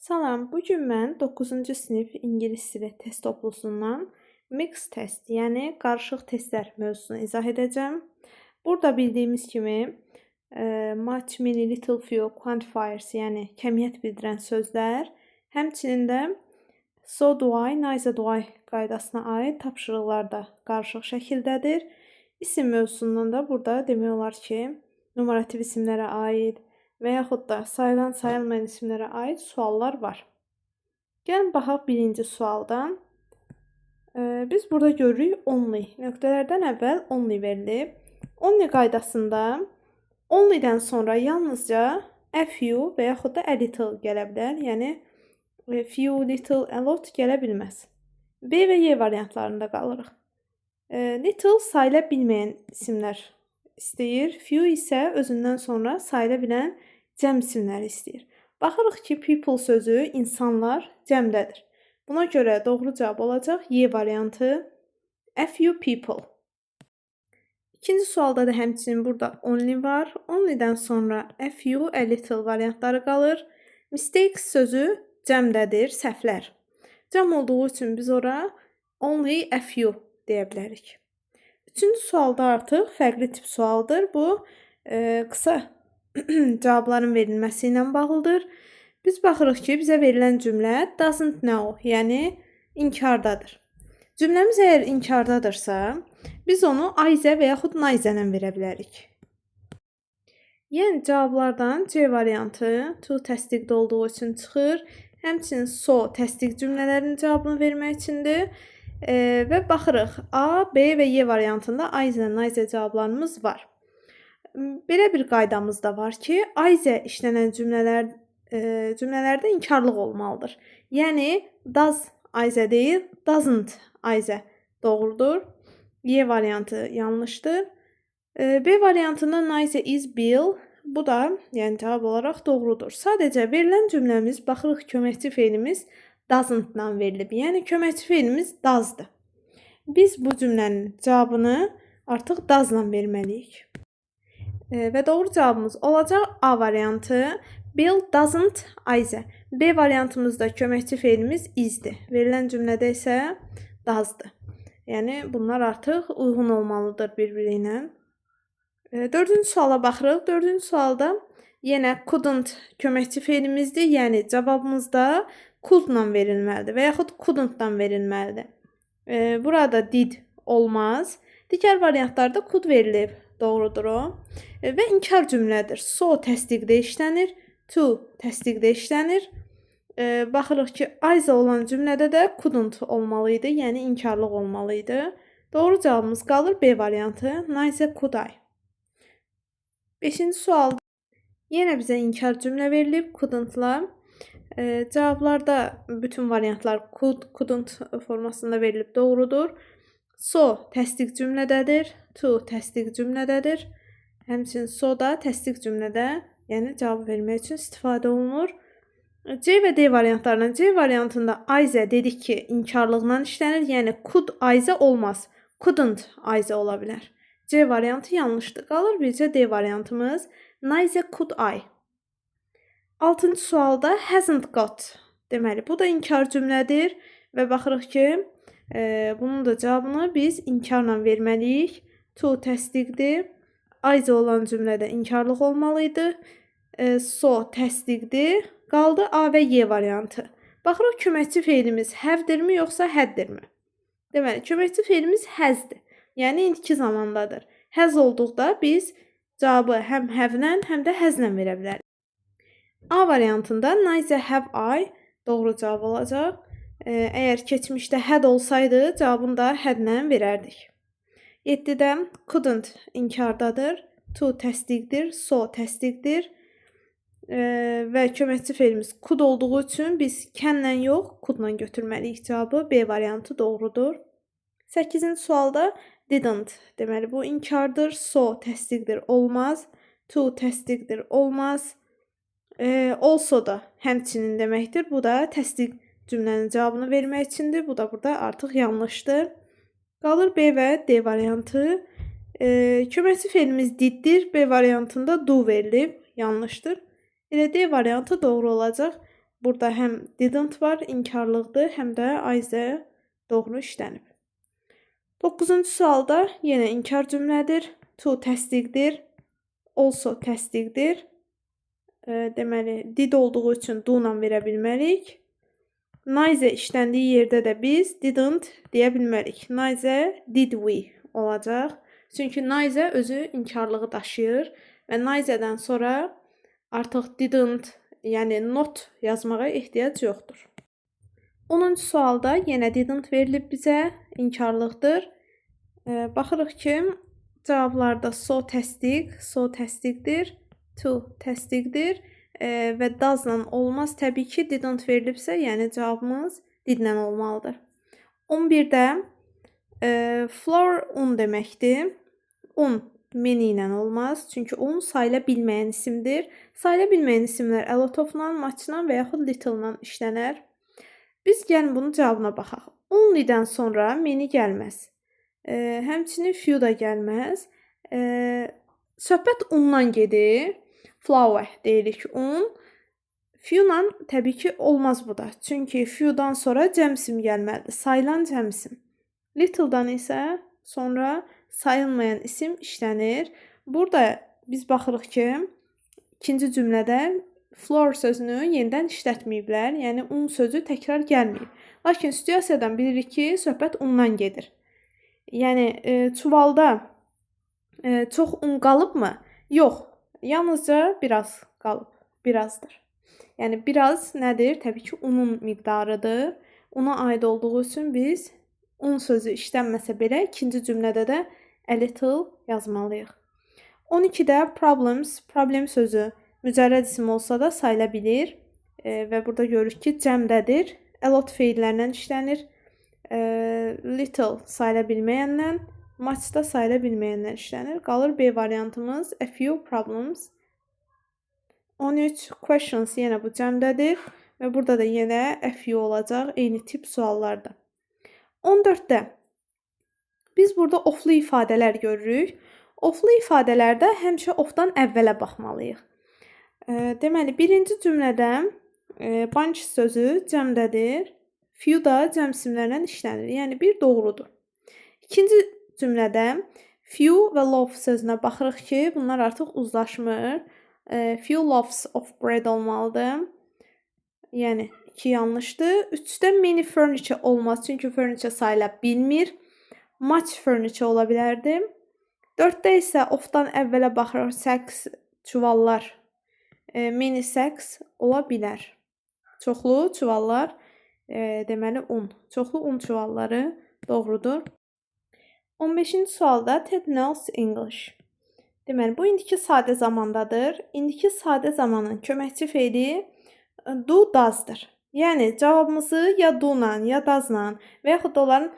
Salam, bu gün mən 9-cu sinif ingilis dili test toplusundan mix test, yəni qarışıq testlər mövzusunu izah edəcəm. Burada bildiyimiz kimi much, many, little, few, quantifiers, yəni kəmiyyət bildirən sözlər, həmçinin də so do I, neither do I qaydasına aid tapşırıqlar da qarışıq şəkildədir. İsim mövzusundan da burada demək olar ki, numarativ isimlərə aid və yaxud da sayılan, sayılmayan isimlərə aid suallar var. Gəlin baxaq birinci sualdan. Biz burada görürük only. Nöqtələrdən əvvəl only verilib. Only qaydasında onlydən sonra yalnızca a few və yaxud da a little gələ bilər. Yəni few, little, a lot gələ bilməz. B və Y variantlarında qalırıq. Little sayıla bilməyən isimlər istəyir. Few isə özündən sonra sayıla bilən cəm isimləri istəyir. Baxırıq ki, people sözü insanlar cəmdədir. Buna görə doğru cavab olacaq Y variantı, a few people. İkinci sualda da həmçinin burada only var. Onlydən sonra a few, a little variantları qalır. Mistakes sözü cəmdədir, səhvlər. Cəm olduğu üçün biz ora only a few deyə bilərik. Üçüncü sualda artıq fərqli tip sualdır. Bu qısa cavabların verilməsi ilə bağlıdır. Biz baxırıq ki, bizə verilən cümlə doesn't know, yəni inkardadır. Cümləmiz əgər inkardadırsa, biz onu either və yaxud neither ilə verə bilərik. Yəni cavablardan C variantı to təsdiqdə olduğu üçün çıxır. Həmçinin so təsdiq cümlələrinin cavabını vermək üçündür. Və baxırıq A, B və Y variantında either, neither cavablarımız var. Belə bir qaydamız da var ki, either işlənən cümlələrdə inkarlıq olmalıdır. Yəni does either deyil, doesn't either doğrudur. Y variantı yanlışdır. B variantında neither is Bill, bu da yəni cavab olaraq doğrudur. Sadəcə verilən cümləmiz, baxırıq köməkçi feilimiz doesn't-la verilib. Yəni köməkçi feilimiz does-dır. Biz bu cümlənin cavabını artıq does-la verməliyik. Və doğru cavabımız olacaq A variantı. Bill doesn't either. B variantımızda köməkçi feilimiz isdir. Verilən cümlədə isə does'dır. Yəni bunlar artıq uyğun olmalıdır bir-biri ilə. Dördüncü suala baxırıq. Dördüncü sualda yenə couldn't köməkçi feilimizdir. Yəni cavabımızda could-la verilməlidir və yaxud couldn't-la verilməlidir. Burada did olmaz. Digər variantlarda could verilib. Doğrudur o. Və inkar cümlədir. So təsdiqdə işlənir. To təsdiqdə işlənir. Baxırıq ki, either olan cümlədə də couldn't olmalıydı. Yəni inkarlıq olmalıydı. Doğru cavabımız qalır B variantı. Neither could I. 5-ci sualda yenə bizə inkar cümlə verilib. Couldn't-la. Cavablarda bütün variantlar could, couldn't formasında verilib. Doğrudur. So təsdiq cümlədədir. To təsdiq cümlədədir. Həmçinin so da təsdiq cümlədə, yəni cavab vermək üçün istifadə olunur. C və D variantlarından C variantında either dedik ki, inkarlıqla işlənir. Yəni could either olmaz. Couldn't either ola bilər. C variantı yanlışdır. Qalır bircə D variantımız. Neither could I. 6-cı sualda hasn't got. Deməli, bu da inkar cümlədir və baxırıq ki, bunun da cavabını biz inkarla verməliyik. To təsdiqdir. Either olan cümlədə inkarlıq olmalıydı. So təsdiqdir. Qaldı A və Y variantı. Baxırıq köməkçi feilimiz have-dirmi yoxsa had-dirmi? Deməli, köməkçi feilimiz has-dir. Yəni indiki zamandadır. Has olduqda biz cavabı həm have-lə, həm də has-lə verə bilərik. A variantında neither have I doğru cavab olacaq. Əgər keçmişdə had olsaydı, cavabını da had-lə verərdik. 7-də couldn't inkardadır. To təsdiqdir. So təsdiqdir. Və köməkçi feilimiz could olduğu üçün biz can-lə yox, could-la götürməliyik cavabı. B variantı doğrudur. 8-ci sualda didn't. Deməli, bu inkardır. So təsdiqdir. Olmaz. To təsdiqdir. Olmaz. Also da həmçinin deməkdir. Bu da təsdiq cümlənin cavabını vermək üçündür. Bu da burada artıq yanlışdır. Qalır B və D variantı. Köməkçi feilimiz diddir. B variantında do verilib. Yanlışdır. Elə D variantı doğru olacaq. burada həm didn't var, inkarlıqdır, həm də Ayzə doğru işlənib. 9-cu sualda yenə inkar cümlədir. To təsdiqdir, also təsdiqdir. Deməli, did olduğu üçün do ilə verə bilmərik. Neither işləndiyi yerdə də biz didn't deyə bilmərik. Neither did we olacaq. Çünki neither özü inkarlığı daşıyır və neitherdən sonra artıq didn't, yəni not yazmağa ehtiyac yoxdur. 10-cu sualda yenə didn't verilib bizə, inkarlıqdır. Baxırıq ki, cavablarda so təsdiqdir, to təsdiqdir və doesla olmaz. Təbii ki, didn't verilibsə, yəni cavabımız didlə olmalıdır. 11-də flour un deməkdir. Un many ilə olmaz, çünki un sayıla bilməyən isimdir. Sayıla bilməyən isimlər a lot of-la, much-la və yaxud little-la işlənər. Biz gəlin bunun cavabına baxaq. Only-dən sonra many gəlməz. Həmçinin few da gəlməz. Söhbət undan gedir. Flour deyirik un. Few-la təbii ki, olmaz bu da. Çünki few-dan sonra cəmsim gəlməlidir. Sayılan cəmsim. Little-dan isə sonra sayılmayan isim işlənir. Burada biz baxırıq ki, ikinci cümlədə flour sözünü yenidən işlətməyiblər. Yəni, un sözü təkrar gəlməyib. Lakin situasiyadan bilirik ki, söhbət undan gedir. Yəni, çuvalda çox un qalıbmı? Yox. Yalnızca biraz qalıb. Birazdır. Yəni, biraz nədir? Təbii ki, unun miqdarıdır. Una aid olduğu üçün biz un sözü işlənməsə belə ikinci cümlədə də a little yazmalıyıq. 12-də problems, problem sözü mücərrəd isim olsa da sayıla bilir və burada görürük ki, cəmdədir. A lot feillərlə işlənir. Little sayıla bilməyəndən, much da sayıla bilməyəndən işlənir. Qalır B variantımız a few problems. 13 questions yenə bu cəmdədir və burada da yenə a few olacaq, eyni tip suallarda. 14-də biz burada oflu ifadələr görürük. Oflu ifadələrdə həmişə ofdan əvvələ baxmalıyıq. Deməli, birinci cümlədə bunch sözü cəmdədir. Few da cəmsimlərlə işlənir. Yəni, bir doğrudur. İkinci cümlədə few və loaf sözünə baxırıq ki, bunlar artıq uzlaşmır. Few loaves of bread olmalıdır. Yəni, 2 yanlışdır. 3-də many furniture olmaz, çünki furniture sayıla bilmir. Much furniture ola bilərdi. 4-də isə ofdan əvvələ baxırıq, sacks, çuvallar. Many sacks ola bilər. Çoxlu çuvallar, deməli un. Çoxlu un çuvalları doğrudur. 15-ci sualda Ted knows English. Deməli, bu indiki sadə zamandadır. İndiki sadə zamanın köməkçi feili do, does-dır. Yəni, cavabımızı ya do-la, ya does-la və yaxud da onların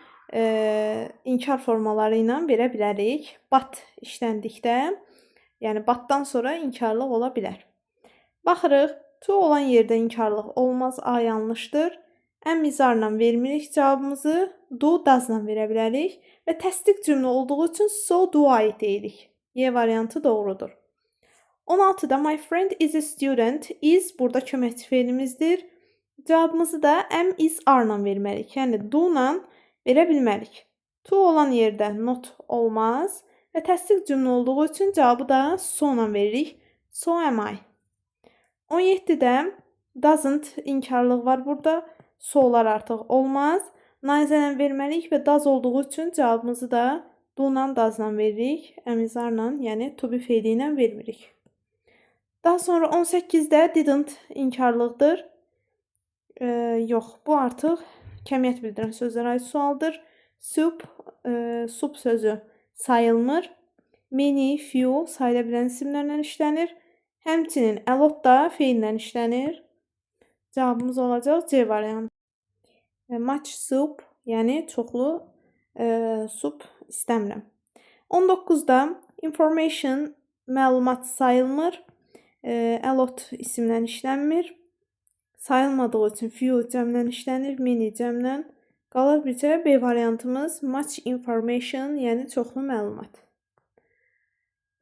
inkar formaları ilə verə bilərik. But işləndikdə, yəni but-dan sonra inkarlıq ola bilər. Baxırıq, to olan yerdə inkarlıq olmaz, A yanlışdır. Əmizarla vermirik cavabımızı, do, does-la verə bilərik və təsdiq cümlə olduğu üçün so do I deyirik. Y variantı doğrudur. 16-da my friend is a student. Is burada köməkçi feilimizdir. Cavabımızı da am, is, are-la verməliyik. Yəni, do-la verə bilmərik. To olan yerdə not olmaz və təsdiq cümlə olduğu üçün cavabı da so-la veririk. So am I. 17-də doesn't inkarlıq var burada. So-lar artıq olmaz. Neither-lə verməliyik və does olduğu üçün cavabımızı da do-la, does-la veririk. Əmizarla, yəni to be feili ilə vermirik. Daha sonra 18-də didn't inkarlıqdır. Yox, bu artıq kəmiyyət bildirən sözlərə aid sualdır. Soup, soup sözü sayılmır. Many, few sayıla bilən isimlərlə işlənir. Həmçinin a lot da feillə işlənir. Cavabımız olacaq C variantı. Much soup, yəni çoxlu soup istəmirəm. 19-da information, məlumat sayılmır. A lot isimlə işlənmir. Sayılmadığı üçün few cəmlə işlənir, many cəmlə. Qalır bircə B variantımız much information, yəni çoxlu məlumat.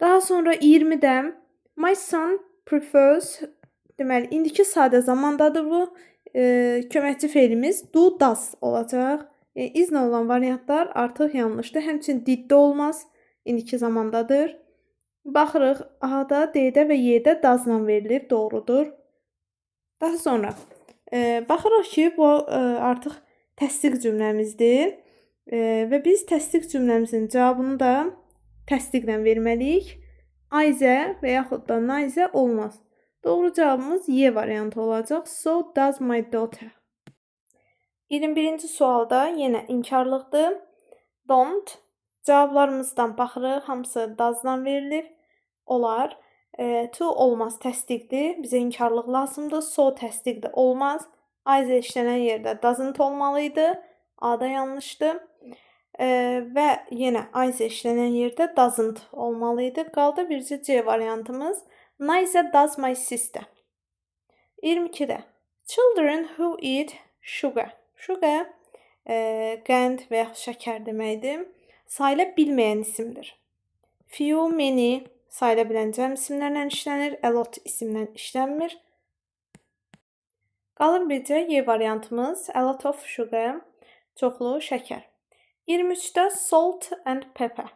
Daha sonra 20-də my son prefers Deməli, indiki sadə zamandadır bu. Köməkçi fe'limiz do, does olacaq. İzlə olan variantlar artıq yanlışdır. Həmçinin diddə olmaz. İndiki zamandadır. Baxırıq, A-da, D-də və Y-də doesla verilir. Doğrudur. Daha sonra baxırıq ki, bu artıq təsdiq cümləmizdir. Və biz təsdiq cümləmizin cavabını da təsdiqlə verməliyik. Ayzə və yaxud da nayzə olmaz. Doğru cavabımız Y variantı olacaq. So does my daughter. 21-ci sualda yenə inkarlıqdır. Don't. Cavablarımızdan baxırıq. Hamısı doesla verilir. Olar. To olmaz, təsdiqdir. Bizə inkarlıq lazımdır. So təsdiqdir, olmaz. Ayzə işlənən yerdə doesn't olmalıydı. A-da yanlışdır. Və yenə Ayzə işlənən yerdə doesn't olmalıydı. Qaldı bircə C variantımız. Nayzə does my sister. 22-də. Children who eat sugar. Sugar qənd və yaxud şəkər deməkdir. Sayıla bilməyən isimdir. Few, many sayıla bilən cəm isimlərlə işlənir. A lot isimlə işlənmir. Qalır bircə Y variantımız. A lot of sugar. Çoxlu şəkər. 23-də salt and pepper.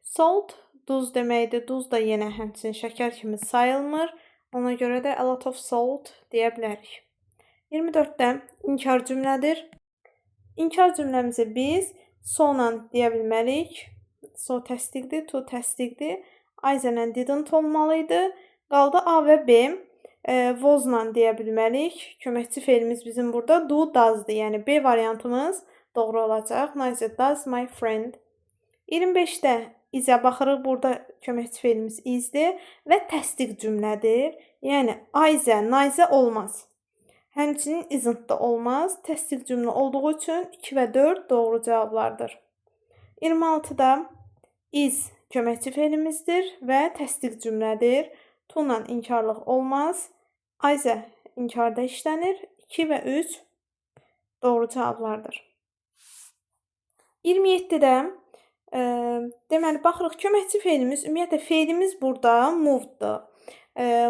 Salt duz deməkdir. Duz da yenə həmçinin şəkər kimi sayılmır. Ona görə də a lot of salt deyə bilərik. 24-də inkar cümlədir. İnkar cümləmizi biz so-la deyə bilmərik. So təsdiqdir, to təsdiqdir. Ayzə-lə didn't olmalıydı. Qaldı A və B. Was-la deyə bilmərik. Köməkçi fe'limiz bizim burada do, does-dır. Yəni B variantımız doğru olacaq. Nayzə does my friend. 25-də izə baxırıq. Burada köməkçi fe'limiz is-dir və təsdiq cümlədir. Yəni Ayzə, nayzə olmaz. Həmçinin isn't da olmaz. Təsdiq cümlə olduğu üçün 2 və 4 doğru cavablardır. 26-da is köməkçi fe'limizdir və təsdiq cümlədir. To-la inkarlıq olmaz. Ayzə inkarda işlənir. 2 və 3 doğru cavablardır. 27-də deməli, baxırıq, köməkçi fe'limiz, ümumiyyətlə fe'limiz burada move-dur.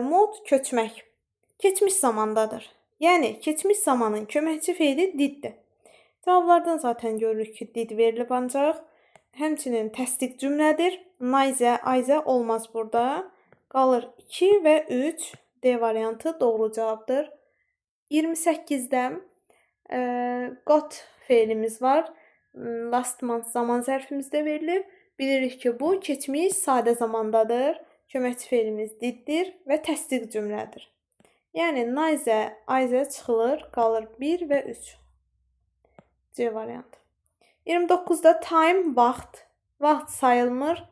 Move köçmək. Keçmiş zamandadır. Yəni, keçmiş zamanın köməkçi fe'li diddir. Cavablardan zaten görürük ki, did verilib ancaq. Həmçinin təsdiq cümlədir. Nayzə, ayzə olmaz burada. Qalır 2 və 3 D variantı doğru cavabdır. 28-də got fe'limiz var. Last month zaman zərfimizdə verilib. Bilirik ki, bu keçmiş sadə zamandadır. Köməkçi fe'limiz diddir və təsdiq cümlədir. Yəni, nayzə, ayzə çıxılır, qalır 1 və 3. C variantı. 29-da time, vaxt. Vaxt sayılmır.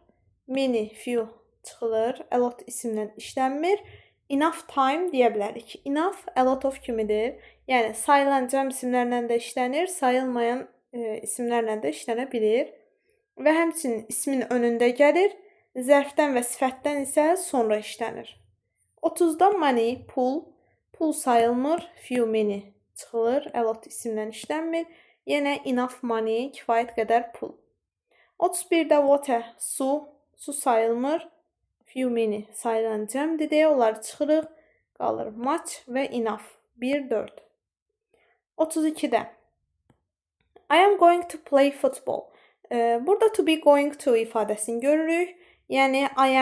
Many, few çıxılır. A lot isimlə işlənmir. Enough time deyə bilərik. Enough, a lot of kimidir. Yəni, sayılan cəm isimlərlə də işlənir, sayılmayan isimlərlə də işlənə bilir. Və həmçinin ismin önündə gəlir. Zərfdən və sifətdən isə sonra işlənir. 30-da money, pul. Pul sayılmır. Few, many çıxılır. A lot isimlə işlənmir. Yenə enough money, kifayət qədər pul. 31-də water, su. Su sayılmır. Few, many sayılan cəmdir deyə onları çıxırıq. Qalır much və enough. 1, 4. 32-də I am going to play football. Burada to be going to ifadəsini görürük. Yəni I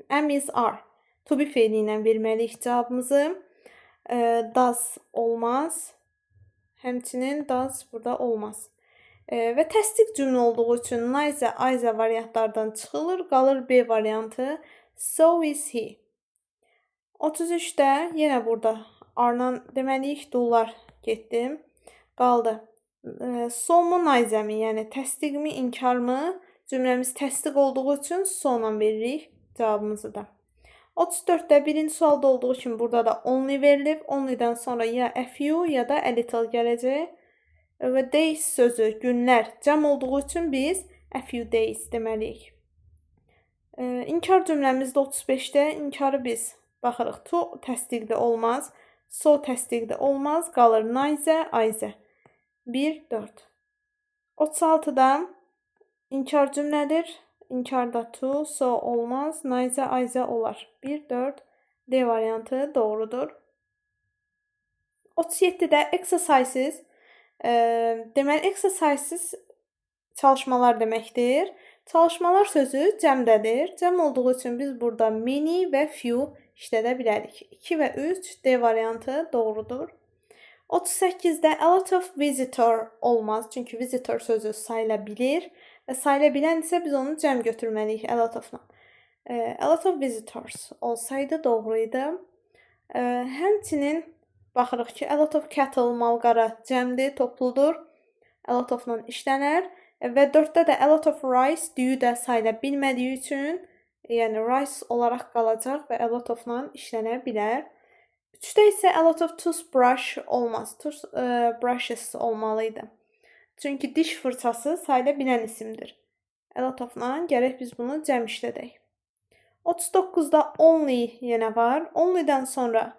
am is are. To be fe'li ilə verməliyik cavabımızı. Does olmaz. Həmçinin does burada olmaz. Və təsdiq cümlə olduğu üçün nayzə, ayzə variantlardan çıxılır. Qalır B variantı. So is he. 33-də yenə burada are-la deməliyik. Do'lar getdim. Qaldı. So-mu, nayzəmi? Yəni təsdiqmi, inkarmı? Cümləmiz təsdiq olduğu üçün so-la veririk cavabımızı da. 34-də birinci sualda olduğu kimi burada da only verilib. Only-dən sonra ya a few ya da a little gələcək. Və days sözü, günlər cəm olduğu üçün biz a few days deməliyik. İnkar cümləmizdə 35-də inkarı biz baxırıq. To təsdiqli olmaz. So təsdiqli olmaz. Qalır nayzə, ayzə. 1, 4. 36-da inkar cümlədir. İnkarda to, so olmaz. Nayzə, ayzə olar. 1, 4. D variantı doğrudur. 37-də exercises. Deməli, exercises çalışmalar deməkdir. Çalışmalar sözü cəmdədir. Cəm olduğu üçün biz burada many və few işlədə bilərik. 2 və 3 D variantı doğrudur. 38-də a lot of visitor olmaz. Çünki visitor sözü sayıla bilir və sayıla bilən isə biz onu cəm götürməliyik a lot of-la. A lot of visitors olsaydı doğru idi. Həmçinin baxırıq ki, a lot of cattle, mal-qara cəmdir, topludur. A lot of-la işlənər. Və 4-də də a lot of rice düyü də sayıla bilmədiyi üçün, yəni rice olaraq qalacaq və a lot of-la işlənə bilər. 3-də isə a lot of toothbrush olmaz. Brushes olmalıydı. Çünki diş fırçası sayıla bilən isimdir. A lot of-la gərək biz bunu cəm işlədək. 39-da only yenə var. Only-dən sonra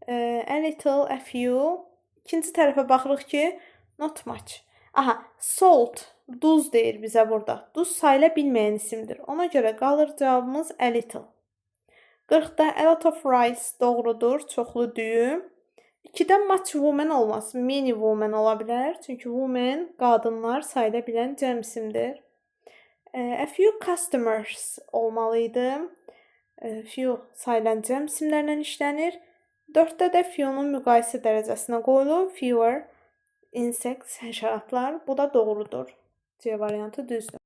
a little, a few. İkinci tərəfə baxırıq ki, not much. Aha, salt, duz deyir bizə burada. Duz sayıla bilməyən isimdir. Ona görə qalır cavabımız a little. 40-da a lot of rice doğrudur, çoxlu düyü. 2-də much women olmaz, many women ola bilər. Çünki women qadınlar sayıla bilən cəm isimdir. A few customers olmalıydı. Few sayılan cəm isimlərlə işlənir. 4-də də few-nun müqayisə dərəcəsinə qoyulur. Fewer, insects, həşəratlar. Bu da doğrudur. C variantı düzdür.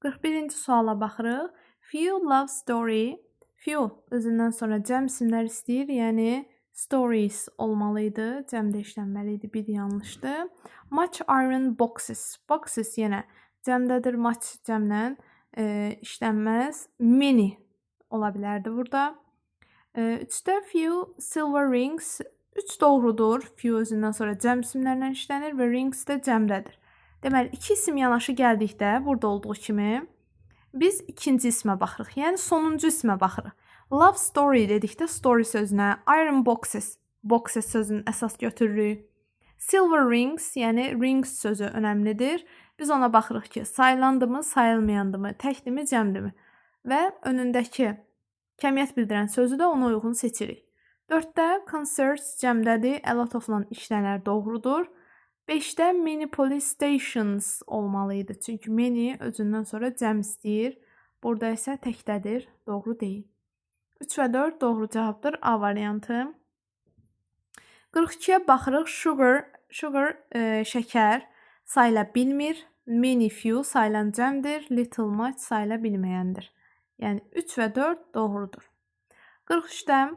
41-ci suala baxırıq. Few love story. Few özündən sonra cəm isimlər istəyir. Yəni stories olmalıydı. Cəmdə işlənməliydi. Bir yanlışdır. Much iron boxes. Boxes yenə cəmdədir. Much cəmlə işlənməz. Many ola bilərdi burada. 3-də few silver rings. 3 doğrudur. Few özündən sonra cəm isimlərlə işlənir və rings də cəmdədir. Deməli, 2 isim yanaşı gəldikdə, burada olduğu kimi, biz ikinci ismə baxırıq. Yəni, sonuncu ismə baxırıq. Love story dedikdə story sözünə, iron boxes, boxes sözünü əsas götürürük. Silver rings, yəni rings sözü önəmlidir. Biz ona baxırıq ki, sayılandımı, sayılmayandımı, təkdimi, cəmdimi və önündəki kəmiyyət bildirən sözü də ona uyğun seçirik. 4-də concerts cəmdədir, a lot of-la işlənər doğrudur. 5-də many police stations olmalıydı. Çünki many özündən sonra cəm istəyir. Burada isə təkdədir, doğru deyil. 3 və 4 doğru cavabdır, A variantı. 42-yə baxırıq, sugar şəkər sayıla bilmir. Many few sayılan cəmdir, little much sayıla bilməyəndir. Yəni 3 və 4 doğrudur. 43-də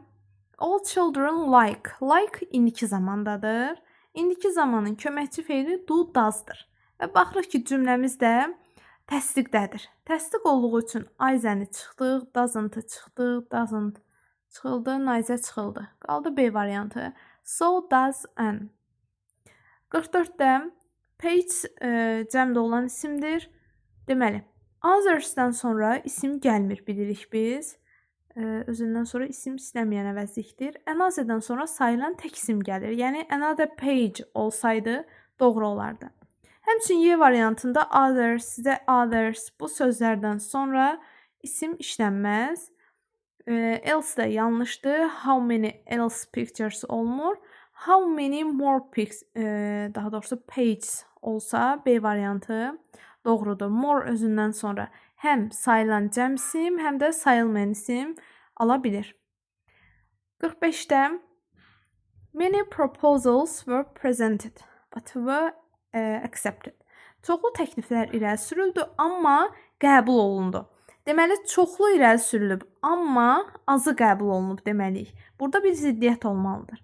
all children like indiki zamandadır. İndiki zamanın köməkçi feili do, doesdır. Və baxırıq ki, cümləmiz də təsdiqdədir. Təsdiq olduğu üçün Ayzəni çıxdıq, doesn't çıxdıq, doesn't çıxıldı, Nayzə çıxıldı. Qaldı B variantı. So does an. 44-də page cəmdə olan isimdir. Deməli, others'dan sonra isim gəlmir, bilirik biz. Özündən sonra isim istəməyən əvəzlikdir. Another'dan sonra sayılan tək isim gəlir. Yəni, another page olsaydı doğru olardı. Həmçinin Y variantında others bu sözlərdən sonra isim işlənməz. Else də yanlışdır. How many else pictures olmur. How many more daha doğrusu pages olsa B variantı doğrudur. More özündən sonra həm sayılan cəm isim, həm də sayılmayan isim ala bilir. 45-də many proposals were presented but were accepted. Çoxlu təkliflər irəli sürüldü, amma qəbul olundu. Deməli, çoxlu irəli sürülüb, amma azı qəbul olunub deməliyik. Burada bir ziddiyyət olmalıdır.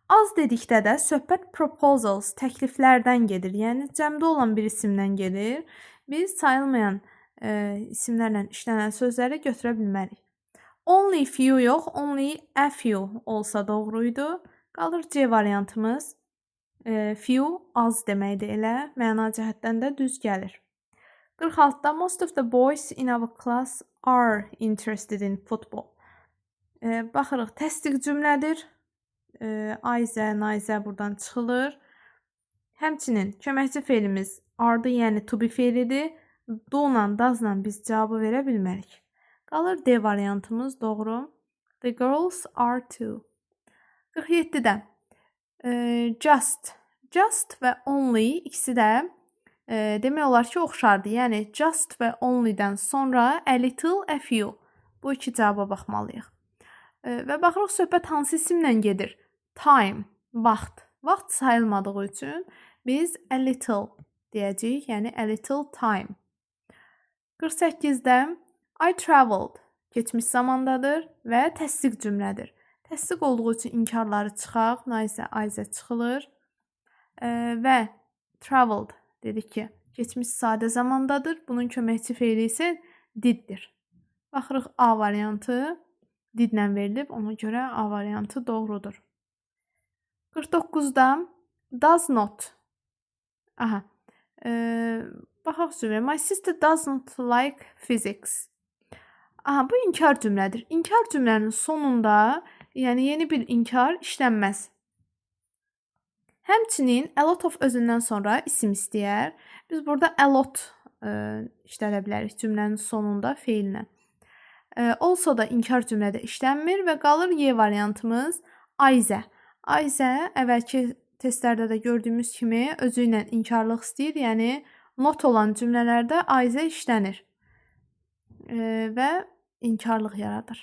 Az dedikdə də söhbət proposals, təkliflərdən gedir. Yəni, cəmdə olan bir isimdən gedir. Biz sayılmayan isimlərlə işlənən sözləri götürə bilmərik. Only few yox, only a few olsa doğruydu. Qalır C variantımız. Few az deməkdir elə, məna cəhətdən də düz gəlir. 46-da most of the boys in our class are interested in football. Baxırıq, təsdiq cümlədir. Ayzə, Nayzə buradan çıxılır. Həmçinin köməkçi feilimiz are-dır, yəni to be feilidir. Do-la, does-la biz cavabı verə bilmərik. Qalır D variantımız doğru. The girls are too. 47-də Just. Just və only ikisi də demək olar ki, oxşardır. Yəni just və only-dən sonra a little, a few. Bu iki cavaba baxmalıyıq. Və baxırıq söhbət hansı isimlə gedir? Time, vaxt. Vaxt sayılmadığı üçün biz a little deyəcəyik, yəni a little time. 48-də I traveled keçmiş zamandadır və təsdiq cümlədir. Təsdiq olduğu üçün inkarları çıxaq, nəysə ayzə çıxılır və traveled dedik ki, keçmiş sadə zamandadır. Bunun köməkçi feili isə diddir. Baxırıq A variantı didlə verilib, ona görə A variantı doğrudur. 49-da does not. Aha. Baxaq sürə. My sister does not like physics. Aha, bu inkar cümlədir. İnkar cümlənin sonunda, yəni yeni bir inkar işlənməz. Həmçinin a lot of özündən sonra isim istəyər. Biz burada a lot işlədə bilərik cümlənin sonunda feillə. Also da inkar cümlədə işlənmir və qalır Y variantımız ayzə. Ayzə əvvəlki testlərdə də gördüyümüz kimi özü ilə inkarlıq istəyir, yəni not olan cümlələrdə ayzə işlənir və inkarlıq yaradır.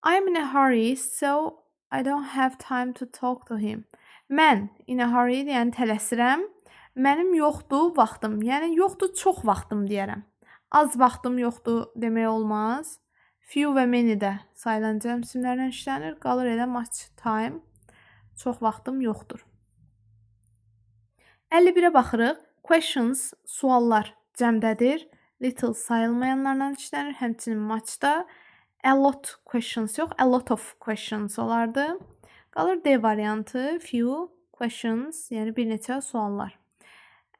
I'm in a hurry, so I don't have time to talk to him. Mən in a hurry, yəni tələsirəm. Mənim yoxdur vaxtım, yəni yoxdur çox vaxtım deyərəm. Az vaxtım yoxdur demək olmaz. Few və many də sayılan cəm isimlərlə işlənir. Qalır elə much time. Çox vaxtım yoxdur. 51-ə baxırıq. Questions, suallar cəmdədir. Little sayılmayanlarla işlənir. Həmçinin much-da a lot questions yox, a lot of questions olardı. Qalır D variantı, few questions, yəni bir neçə suallar.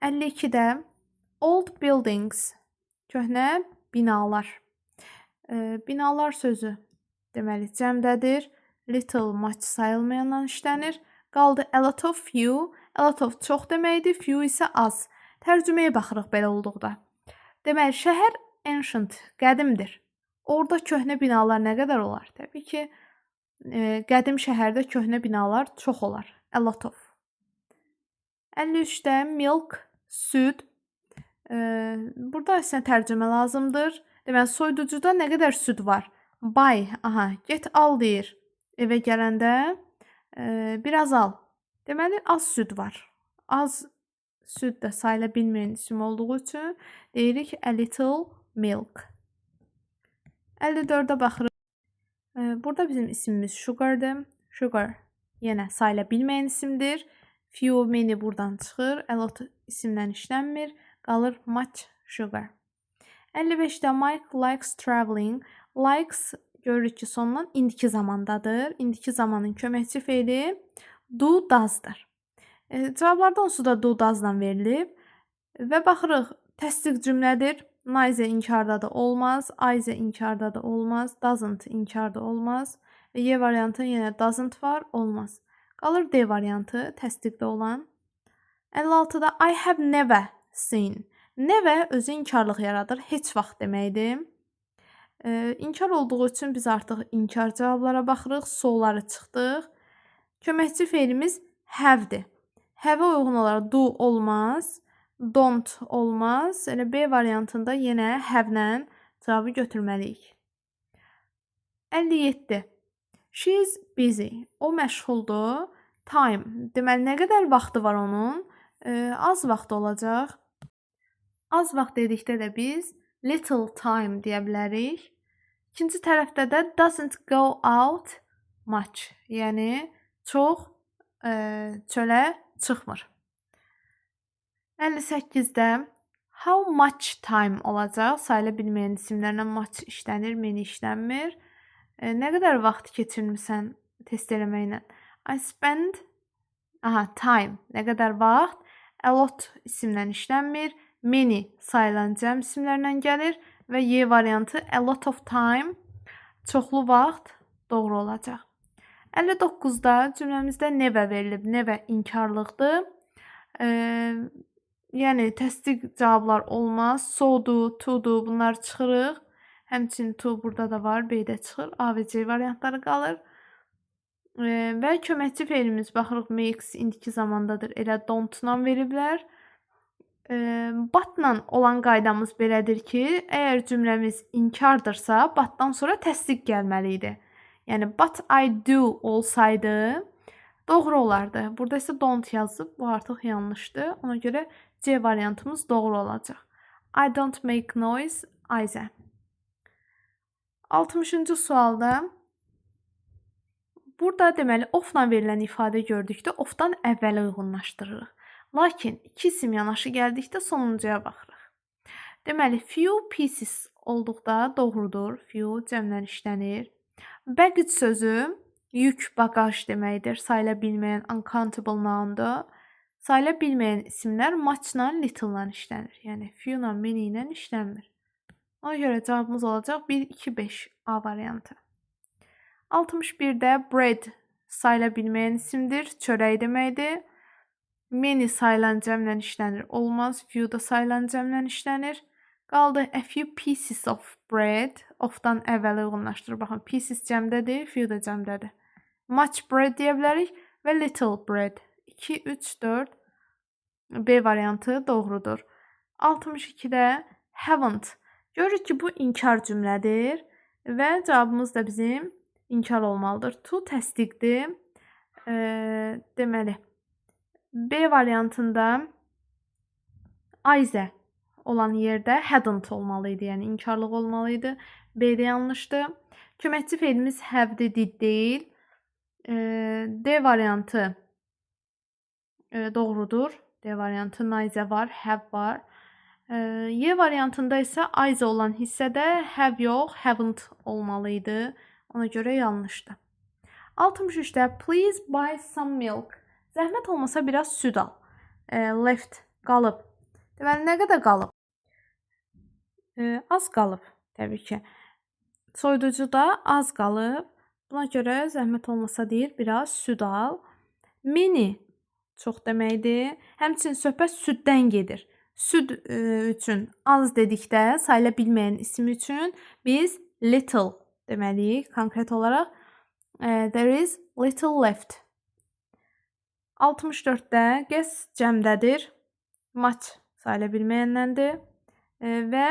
52-də old buildings, köhnə binalar. Binalar sözü deməli cəmdədir. Little, much sayılmayandan işlənir. Qaldı a lot of, few. A lot of çox deməkdir, few isə az. Tərcüməyə baxırıq belə olduqda. Deməli, şəhər ancient, qədimdir. Orada köhnə binalar nə qədər olar? Təbii ki, qədim şəhərdə köhnə binalar çox olar. A lot of. 53-də milk, süd. Burada isə tərcümə lazımdır. Deməli, soyuducuda nə qədər süd var? Buy, aha, get al deyir. Evə gələndə biraz al. Deməli, az süd var. Az süd də sayıla bilməyən isim olduğu üçün deyirik a little milk. 54-də baxırıq. Burada bizim isimimiz sugardır. Sugar yenə sayıla bilməyən isimdir. Few, many buradan çıxır. A lot isimdən işlənmir. Qalır much sugar. 55-də Mike likes traveling. Likes görürük ki, sonundan indiki zamandadır. İndiki zamanın köməkçi feili do, does-dır. Cavablarda onsuz da do, does-dan verilib. Və baxırıq, təsdiq cümlədir. Neither inkarda da olmaz, either inkarda da olmaz, doesn't inkarda olmaz və Y variantı yenə doesn't var, olmaz. Qalır D variantı, təsdiqdə olan. 56-da I have never seen. Never özü inkarlıq yaradır, heç vaxt deməkdir. İnkar olduğu üçün biz artıq inkar cavablara baxırıq, solları çıxdıq. Köməkçi feilimiz have-dir. Have-ə uyğun olaraq do olmaz. Don't olmaz. Elə B variantında yenə have-lə cavabı götürməliyik. 57. She is busy. O məşğuldur. Time. Deməli, nə qədər vaxtı var onun? Az vaxt olacaq. Az vaxt dedikdə də biz little time deyə bilərik. İkinci tərəfdə də doesn't go out much. Yəni, çox çölə çıxmır. 58-də how much time olacaq? Sayıla bilməyən isimlərlə much işlənir, many işlənmir. Nə qədər vaxt keçirmisən test eləməklə? I spend time. Nə qədər vaxt? A lot isimlə işlənmir. Many sayılan cəm isimlərlə gəlir və Y variantı a lot of time. Çoxlu vaxt doğru olacaq. 59-da cümləmizdə never verilib. Never inkarlıqdır. Yəni, təsdiq cavablar olmaz. So-dur, to-dur, bunlar çıxırıq. Həmçinin to burada da var, B-də çıxır. A və C variantları qalır. Və köməkçi fe'limiz baxırıq makes indiki zamandadır. Elə don't-la veriblər. But-la olan qaydamız belədir ki, əgər cümləmiz inkardırsa, but-dan sonra təsdiq gəlməli idi. Yəni but I do olsaydı doğru olardı. Burada isə don't yazıb, bu artıq yanlışdır. Ona görə C variantımız doğru olacaq. I don't make noise, Ayzə. 60-cı sualda burada deməli of-la verilən ifadə gördükdə of-dan əvvələ uyğunlaşdırırıq. Lakin iki isim yanaşı gəldikdə sonuncuya baxırıq. Deməli few pieces olduqda doğrudur. Few cəmlə işlənir. Baggage sözü yük, bagaj deməkdir. Sayıla bilməyən uncountable noundur. Sayıla bilməyən isimlər much-la, little-la işlənir. Yəni few-la, many-ilə işlənmir. Ona görə cavabımız olacaq 1, 2, 5 A variantı. 61-də bread sayıla bilməyən isimdir. Çörək deməkdir. Many sayılan cəmlə işlənir. Olmaz. Few da sayılan cəmlə işlənir. Qaldı a few pieces of bread. Of-dan əvvələ uyğunlaşdırır. Baxın, pieces cəmdədir, few da cəmdədir. Much bread deyə bilərik və little bread. 2, 3, 4 B variantı doğrudur. 62-də haven't. Görürük ki, bu inkar cümlədir və cavabımız da bizim inkar olmalıdır. To təsdiqdir. Deməli, B variantında Ayzə olan yerdə hadn't olmalı idi. Yəni inkarlıq olmalı idi. B-də yanlışdır. Köməkçi fe'limiz have-dir, did deyil. D variantı doğrudur. D variantı Ayzə var, have var. Y variantında isə Ayzə olan hissədə have yox, haven't olmalı idi. Ona görə yanlışdır. 63-də please buy some milk. Zəhmət olmasa biraz süd al. Left qalıb. Deməli, nə qədər qalıb? Az qalıb, təbii ki. Soyuducuda az qalıb. Buna görə zəhmət olmasa deyir, biraz süd al. Many çox deməkdir. Həmçinin söhbət süddən gedir. Süd üçün az dedikdə, sayıla bilməyən isim üçün biz little deməliyik. Konkret olaraq there is little left. 64-də guess cəmdədir. Much sayıla bilməyəndəndir. Və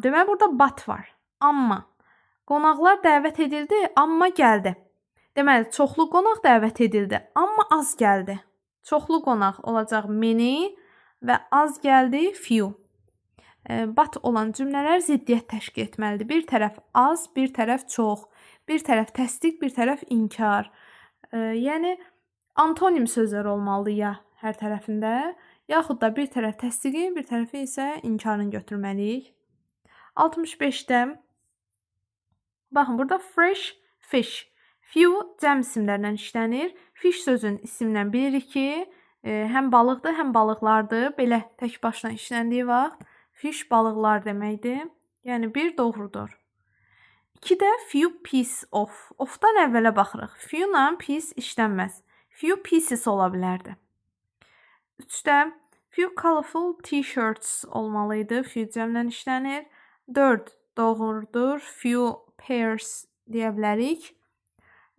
deməli burada but var. Amma qonaqlar dəvət edildi, amma gəldi. Deməli, çoxlu qonaq dəvət edildi, amma az gəldi. Çoxlu qonaq olacaq many və az gəldi few. But olan cümlələr ziddiyyət təşkil etməlidir. Bir tərəf az, bir tərəf çox. Bir tərəf təsdiq, bir tərəf inkar. Yəni, antonim sözlər olmalı ya hər tərəfində, yaxud da bir tərəf təsdiqi, bir tərəfi isə inkarını götürməliyik. 65-də baxın, burada fresh fish. Few cəm isimlərlə işlənir. Fish sözün isimlə bilirik ki, həm balıqdır, həm balıqlardır. Belə tək başına işləndiyi vaxt fish balıqlar deməkdir. Yəni bir doğrudur. 2-də few piece of. Of-dan əvvələ baxırıq. Few-la piece işlənməz. Few pieces ola bilərdi. 3-də few colorful t-shirts olmalı idi. Few cəmlə işlənir. 4 doğrudur. Few pairs deyə bilərik.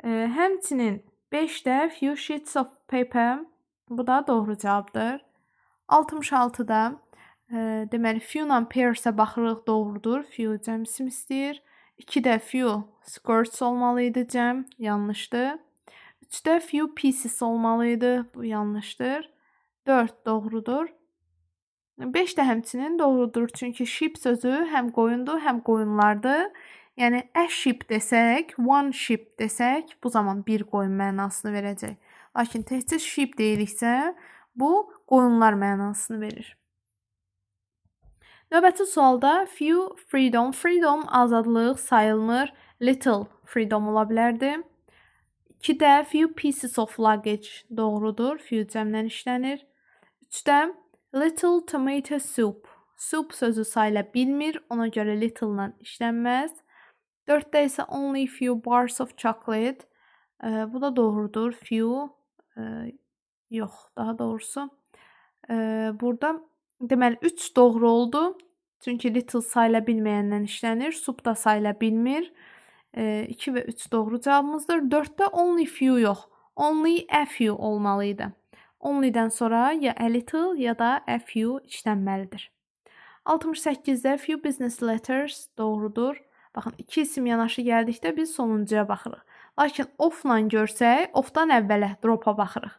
Həmçinin 5-də few sheets of paper. Bu da doğru cavabdır. 66-da deməli few-la pairs-ə baxırıq, doğrudur. Few cəm isim istəyir. 2-də few skirts olmalı idi cəm, yanlışdır. 3-də few pieces olmalı idi, bu yanlışdır. 4 doğrudur. 5 də həmçinin doğrudur, çünki sheep sözü həm qoyundur, həm qoyunlardır. Yəni a sheep desək, one sheep desək, bu zaman bir qoyun mənasını verəcək. Lakin təkcə sheep deyiriksə, bu qoyunlar mənasını verir. Növbəti sualda few freedom. Freedom azadlıq sayılmır. Little freedom ola bilərdi. 2-də few pieces of luggage doğrudur. Few cəmlə işlənir. 3-də little tomato soup. Soup sözü sayıla bilmir. Ona görə little-la işlənməz. 4-də isə only few bars of chocolate. Bu da doğrudur. Few yox, daha doğrusu. Burada deməli 3 doğru oldu. Çünki little sayıla bilməyəndən işlənir. Soup da sayıla bilmir. 2 və 3 doğru cavabımızdır. 4-də only few yox, only a few olmalıydı. Only'dən sonra ya a little ya da a few işlənməlidir. 68-də few business letters doğrudur. Baxın, iki isim yanaşı gəldikdə biz sonuncuya baxırıq. Lakin of-la görsək, of-dan əvvələ drop-a baxırıq.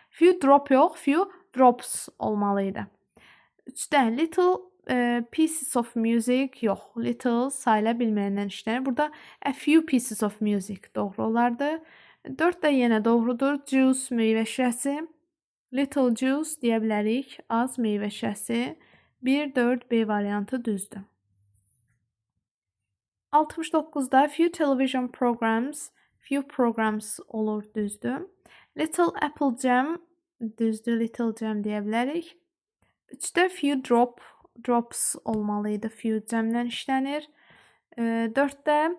Few drop yox, few drops olmalıydı. 3-də little pieces of music yox, little sayıla bilməyəndən işlənir. Burada a few pieces of music doğru olardı. 4-də yenə doğrudur. Juice meyvə şirəsi. Little juice deyə bilərik. Az meyvə şirəsi. 1, 4, B variantı düzdür. 69-da few television programs, few programs olur, düzdür. Little apple jam, düzdür, little jam deyə bilərik. 3-də few drops olmalıydı, few jamdən işlənir. 4-də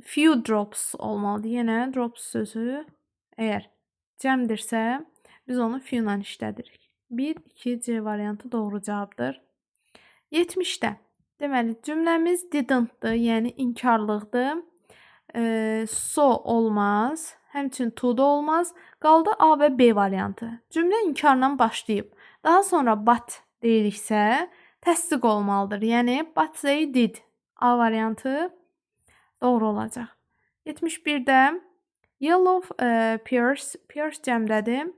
few drops olmalıdır. Yenə drops sözü əgər cəmdirsə, biz onu few ilə işlədirik. 1, 2, C variantı doğru cavabdır. 70-də deməli, cümləmiz didn't-dır, yəni inkarlıqdır. So olmaz, həmçinin to da olmaz. Qaldı A və B variantı. Cümlə inkarla başlayıb, daha sonra but deyiriksə, təsdiq olmalıdır. Yəni, but they did. A variantı doğru olacaq. 71-də yellow pears cəmdədir.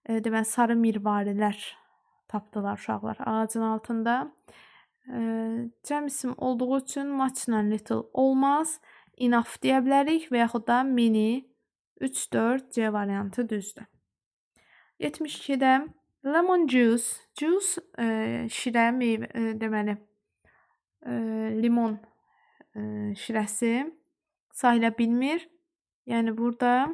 Deməli, sarı mirvarilər tapdılar uşaqlar ağacın altında. Cəm isim olduğu üçün muchla little olmaz. Enough deyə bilərik və yaxud da many. 3, 4, C variantı düzdür. 72-də lemon juice. Juice şirə, meyvə, deməli, limon şirəsi sayıla bilmir. Yəni, burada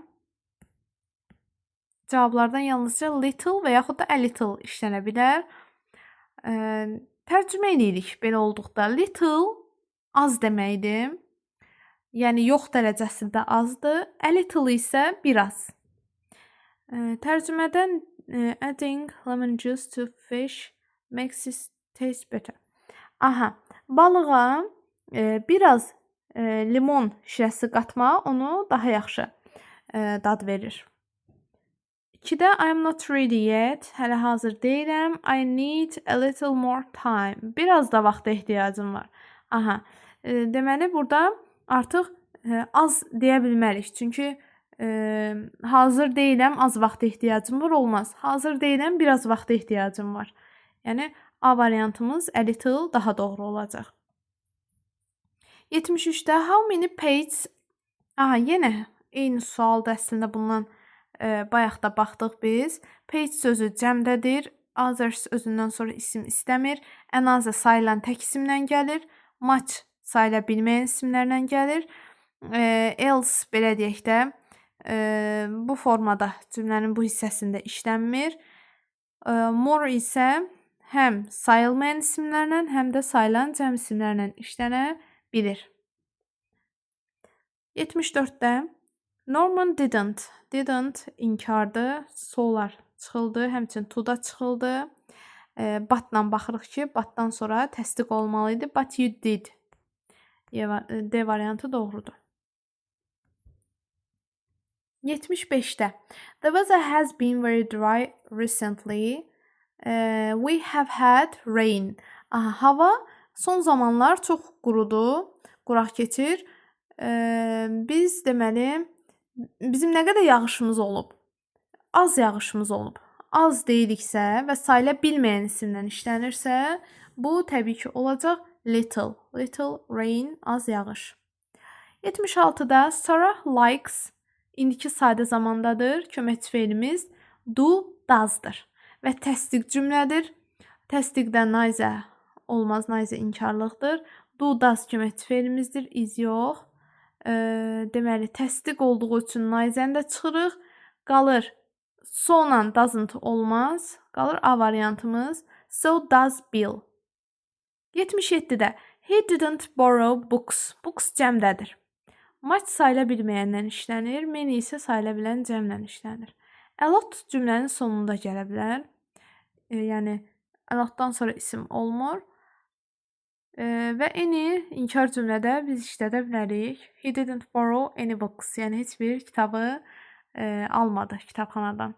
cavablardan yalnızca little və yaxud da a little işlənə bilər. Tərcümə edirik belə olduqda. Little az deməkdir. Yəni, yox dərəcəsində azdır. A little isə biraz. Tərcümədən adding lemon juice to fish makes it taste better. Aha, balığa biraz limon şirəsi qatmaq onu daha yaxşı dad verir. 2-də I'm not ready yet. Hələ hazır deyiləm. I need a little more time. Biraz da vaxta ehtiyacım var. Aha. Deməli, burada artıq az deyə bilmərik. Çünki hazır deyiləm, az vaxta ehtiyacım var olmaz. Hazır deyiləm, biraz vaxta ehtiyacım var. Yəni, A variantımız a little daha doğru olacaq. 73-də how many pages? Aha, yenə eyni sualda əslində bundan bayaq da baxdıq biz. Page sözü cəmdədir. Others özündən sonra isim istəmir. Another sayılan tək isimlə gəlir. Much sayıla bilməyən isimlərlə gəlir. Else belə deyək də bu formada cümlənin bu hissəsində işlənmir. More isə həm sayılmayan isimlərlə, həm də sayılan cəm isimlərlə işlənə bilir. 74-də Norman didn't. Didn't inkardı. Solar çıxıldı. Həmçinin to da çıxıldı. But'la baxırıq ki, but'dan sonra təsdiq olmalıydı. But you did. D variantı doğrudur. 75-də The weather has been very dry recently. We have had rain. Aha, hava son zamanlar çox qurudu. Quraq keçir. Biz deməli bizim nə qədər yağışımız olub? Az yağışımız olub. Az deyiriksə və sayıla bilməyən isimlə işlənirsə, bu təbii ki olacaq little. Little rain, az yağış. 76-da Sarah likes indiki sadə zamandadır. Köməkçi fe'limiz do, does'dır və təsdiq cümlədir. Təsdiqdə neither olmaz, neither inkarlıqdır. Do, does köməkçi fe'limizdir, is yox. Deməli, təsdiq olduğu üçün neither'ni də çıxırıq. Qalır so-la doesn't olmaz. Qalır A variantımız. So does Bill. 77-də He didn't borrow books. Books cəmdədir. Much sayıla bilməyəndən işlənir. Many isə sayıla bilən cəmlə işlənir. A lot cümlənin sonunda gələ bilər. Yəni, a lotdan sonra isim olmur. Və any inkar cümlədə biz işlədə bilərik. He didn't borrow any books. Yəni heç bir kitabı almadı kitabxanadan.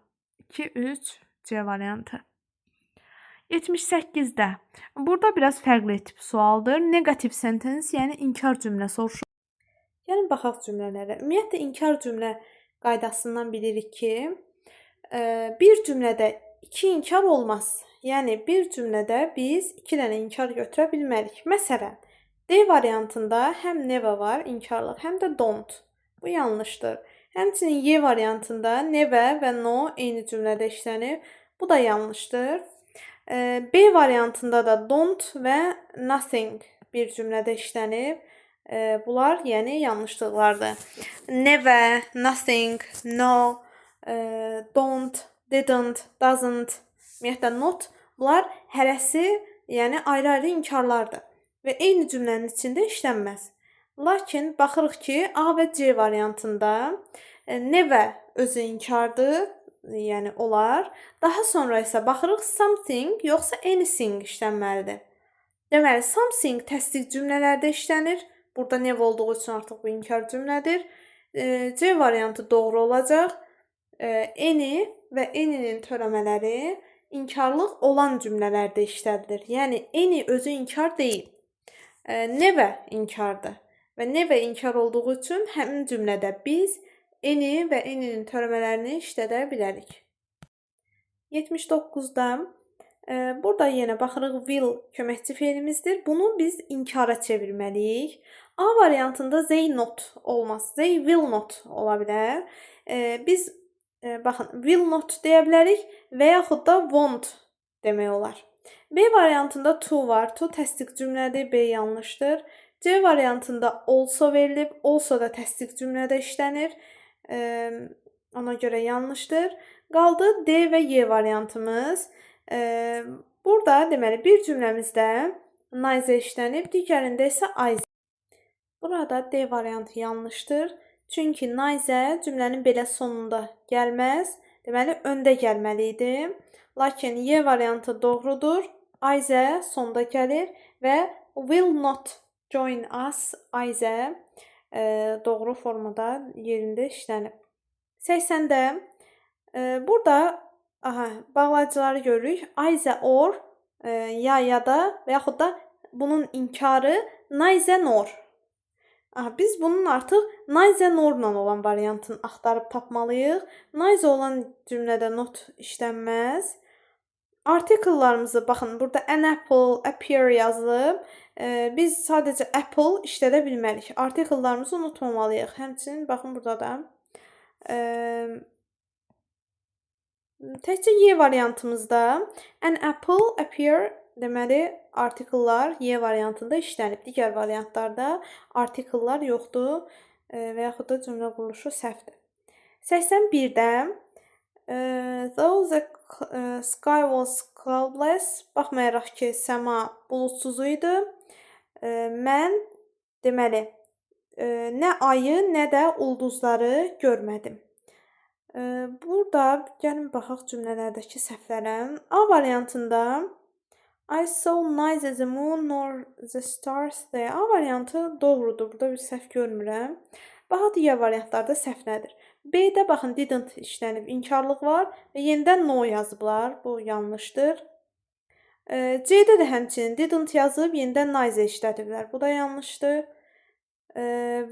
2, 3 C variantı. 78-də. Burada biraz fərqli tip sualdır. Negative sentence, yəni inkar cümlə soruşur. Yəni baxaq cümlələrə. Ümumiyyətlə inkar cümlə qaydasından bilirik ki, bir cümlədə 2 inkar olmaz. Yəni bir cümlədə biz 2 dənə inkar götürə bilmərik. Məsələn, D variantında həm never var, inkarlıq, həm də don't. Bu yanlışdır. Həmçinin Y variantında never və no eyni cümlədə işlənir. Bu da yanlışdır. B variantında da don't və nothing bir cümlədə işlənib. Bunlar yəni yanlışlıqlardır. Never, nothing, no, don't, didn't, doesn't, ümumiyyətlə not, bunlar hərəsi yəni ayrı-ayrı inkarlardır və eyni cümlənin içində işlənməz. Lakin baxırıq ki, A və C variantında never özü inkardır, yəni olar. Daha sonra isə baxırıq something yoxsa anything işlənməlidir. Deməli, something təsdiq cümlələrdə işlənir. Burada never olduğu üçün artıq bu inkar cümlədir. C variantı doğru olacaq. Any və any'nin törəmələri inkarlıq olan cümlələrdə işlədilir. Yəni any özü inkar deyil. Never inkardır. Və never inkar olduğu üçün həmin cümlədə biz any və any'nin törəmələrini işlədə bilərik. 79-da burada yenə baxırıq will köməkçi fe'ilimizdir. Bunu biz inkara çevirməliyik. A variantında they not olmaz. They will not ola bilər. Biz baxın, will not deyə bilərik və yaxud da won't demək olar. B variantında to var. To təsdiq cümlədir, B yanlışdır. C variantında also verilib, also da təsdiq cümlədə işlənir. Ona görə yanlışdır. Qaldı D və Y variantımız. Burada deməli bir cümləmizdə neither işlənib, digərində isə either. Burada D variantı yanlışdır. Çünki neither cümlənin belə sonunda gəlməz. Deməli, öndə gəlməli idi. Lakin Y variantı doğrudur. Either sonda gəlir və will not join us either doğru formada yerində işlənib. 80-də burada bağlayıcıları görürük. Either or ya da və yaxud da bunun inkarı neither nor. Biz bunun artıq neither norla olan variantını axtarıb tapmalıyıq. Neither olan cümlədə not işlənməz. Artikellarımızı baxın, burada an apple, appear yazılıb. Biz sadəcə apple işlədə bilmərik. Artikellarımızı unutmamalıyıq. Həmçinin baxın burada da təkcə Y variantımızda an apple, appear deməli artikellar Y variantında işlənib. Digər variantlarda artikellar yoxdur və yaxud da cümlə quruluşu səhvdir. 81-də though the sky was cloudless, baxmayaraq ki, səma buludsuz idi, mən deməli nə ayı, nə də ulduzları görmədim. Burada gəlin baxaq cümlələrdəki səhvlərə. A variantında I saw neither the moon nor the stars there. A variantı doğrudur. Burada bir səhv görmürəm. Baxaq digər variantlarda səhv nədir? B-də baxın didn't işlənib, inkarlıq var və yenidən no yazıblar. Bu yanlışdır. C-də də həmçinin didn't yazıb, yenidən neither işlədiblər. Bu da yanlışdır.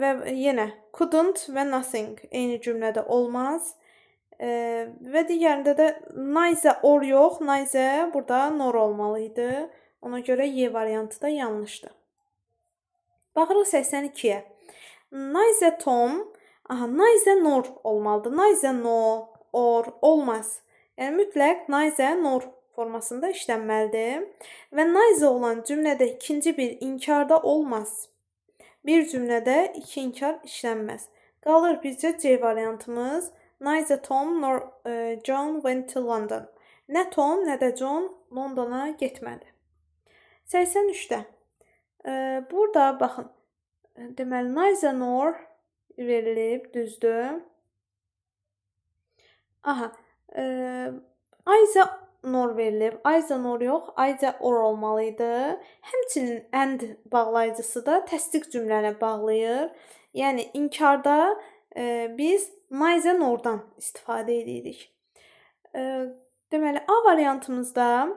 Və yenə couldn't və nothing eyni cümlədə olmaz. Və digərində də neither or yox, neither burada nor olmalıydı. Ona görə Y variantı da yanlışdır. Baxırıq 82-yə. Neither Tom, neither nor olmalıdır. Neither no, or olmaz. Yəni mütləq neither nor formasında işlənməlidir. Və neither olan cümlədə ikinci bir inkarda olmaz. Bir cümlədə iki inkar işlənməz. Qalır bizcə C variantımız. Neither Tom nor John went to London. Nə Tom, nə də John Londona getmədi. 83-də. Burada baxın. Deməli, neither nor verilib, düzdür. Either nor verilib. Either nor yox, either or olmalıydı. Həmçinin and bağlayıcısı da təsdiq cümləni bağlayır. Yəni inkarda biz neither nordan istifadə edirik. Deməli A variantımızda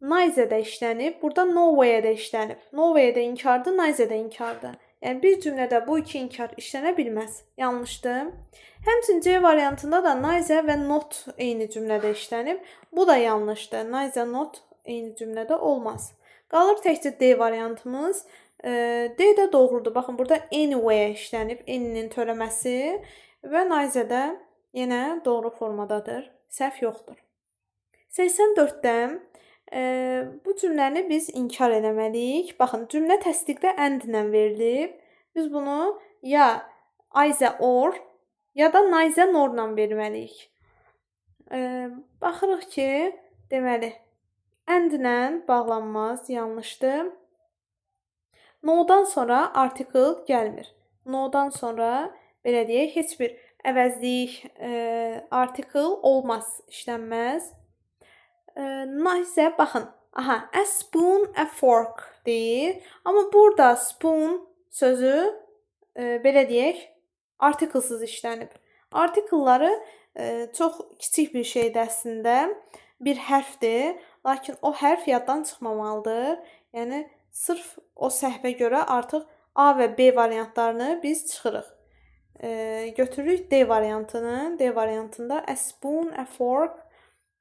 neither də işlənib, burada no way də işlənib. No way də inkardır, neither də inkardır. Yəni bir cümlədə bu iki inkar işlənə bilməz. Yanlışdır. Həmçinin C variantında da neither və not eyni cümlədə işlənib. Bu da yanlışdır. Neither not eyni cümlədə olmaz. Qalır təkcə D variantımız. D də doğrudur. Baxın, burada anyway işlənib. Any'nin törəməsi və neither də yenə doğru formadadır. Səhv yoxdur. 84-dən bu cümləni biz inkar eləməliyik. Baxın, cümlə təsdiqdə and ilə verilib. Biz bunu ya either or ya da neither norla verməliyik. Baxırıq ki, deməli, and ilə bağlanmaz, yanlışdır. No'dan sonra article gəlmir. No'dan sonra, belə deyək, heç bir əvəzlik article olmaz, işlənməz. Neither, baxın, a spoon, a fork deyir. Amma burada spoon sözü, belə deyək, artiklesız işlənib. Artikelları çox kiçik bir şeydir əslində, bir hərfdir, lakin o hərf yaddan çıxmamalıdır. Yəni, sırf o səhvə görə artıq A və B variantlarını biz çıxırıq. Götürürük D variantını. D variantında a spoon, a fork,